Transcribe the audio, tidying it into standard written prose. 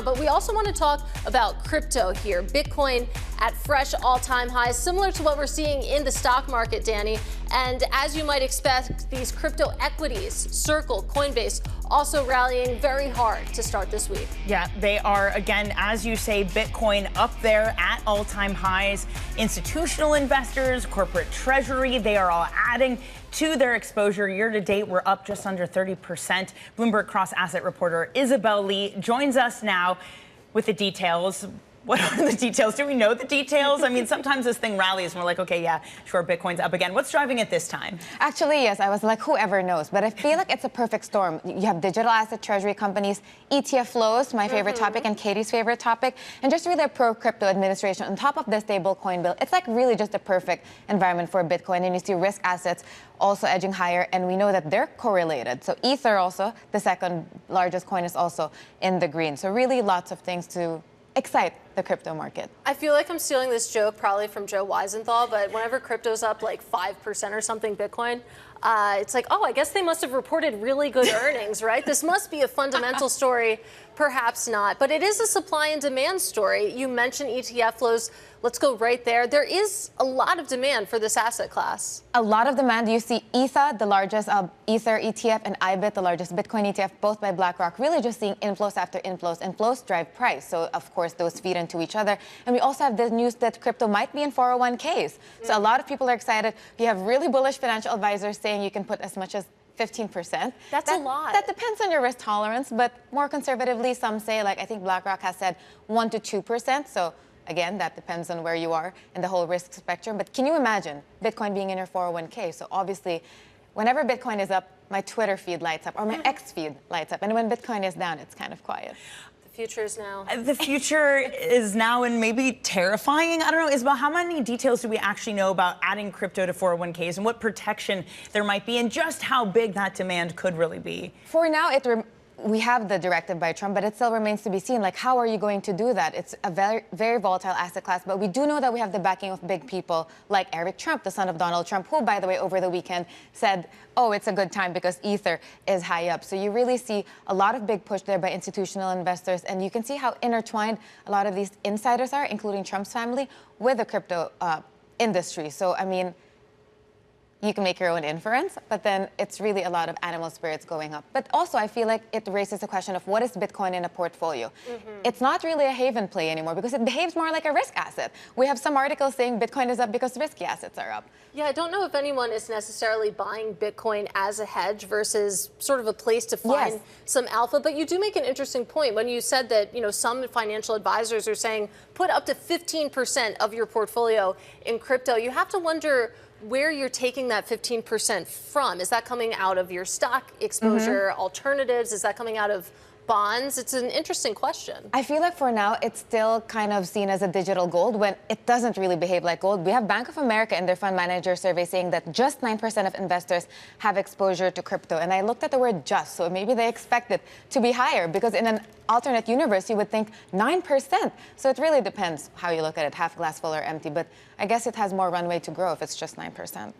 But we also want to talk about crypto here. Bitcoin at fresh all-time highs, similar to what we're seeing in the stock market, Danny. And as you might expect, these crypto equities, Circle, Coinbase, also rallying very hard to start this week. Yeah, they are, again, as you say, Bitcoin up there at all-time highs. Institutional investors, corporate treasury, they are all adding to their exposure. Year to date, we're up just under 30%. Bloomberg cross-asset reporter Isabelle Lee joins us now with the details. What are the details? Do we know the details? I mean, sometimes this thing rallies and we're like, okay, yeah, sure, Bitcoin's up again. What's driving it this time? Actually, yes, I was like, whoever knows. But I feel like it's a perfect storm. You have digital asset treasury companies, ETF flows, my favorite topic and Katie's favorite topic, and just really a pro-crypto administration on top of the stable coin bill. It's like really just a perfect environment for Bitcoin. And you see risk assets also edging higher, and we know that they're correlated. So Ether also, the second largest coin, is also in the green. So really lots of things to excite the crypto market. I feel like I'm stealing this joke probably from Joe Weisenthal, but whenever crypto's up like 5% or something Bitcoin, it's like, oh, I guess they must have reported really good earnings, right? This must be a fundamental story. Perhaps not, but it is a supply and demand story. You mentioned ETF flows. Let's go right there. There is a lot of demand for this asset class. A lot of demand. You see ETHA, the largest Ether ETF, and IBIT, the largest Bitcoin ETF, both by BlackRock, really just seeing inflows after inflows. Inflows drive price. So, of course, those feed into each other. And we also have the news that crypto might be in 401ks. So a lot of people are excited. You have really bullish financial advisors saying you can put as much as 15%. That's a lot. That depends on your risk tolerance, but more conservatively, some say, like I think BlackRock has said 1 to 2%. So again, that depends on where you are in the whole risk spectrum. But can you imagine Bitcoin being in your 401k? So obviously, whenever Bitcoin is up, my Twitter feed lights up, or my X feed lights up. And when Bitcoin is down, it's kind of quiet. The future is now. The future is now, and maybe terrifying. I don't know, Isabel, how many details do we actually know about adding crypto to 401ks and what protection there might be and just how big that demand could really be? For now, we have the directive by Trump, but it still remains to be seen. Like, how are you going to do that? It's a very, very volatile asset class, but we do know that we have the backing of big people like Eric Trump, the son of Donald Trump, who, by the way, over the weekend said, oh, it's a good time because Ether is high up. So you really see a lot of big push there by institutional investors, and you can see how intertwined a lot of these insiders are, including Trump's family, with the crypto industry. So, I mean, you can make your own inference, but then it's really a lot of animal spirits going up. But also, I feel like it raises the question of what is Bitcoin in a portfolio? It's not really a haven play anymore because it behaves more like a risk asset. We have some articles saying Bitcoin is up because risky assets are up. Yeah, I don't know if anyone is necessarily buying Bitcoin as a hedge versus sort of a place to find some alpha. But you do make an interesting point when you said that, you know, some financial advisors are saying put up to 15% of your portfolio in crypto. You have to wonder where you're taking that 15% from. Is that coming out of your stock exposure, alternatives? Is that coming out of bonds? It's an interesting question. I feel like for now, it's still kind of seen as a digital gold when it doesn't really behave like gold. We have Bank of America in their fund manager survey saying that just 9% of investors have exposure to crypto. And I looked at the word just, so maybe they expect it to be higher because in an alternate universe, you would think 9%. So it really depends how you look at it, half glass full or empty. But I guess it has more runway to grow if it's just 9%.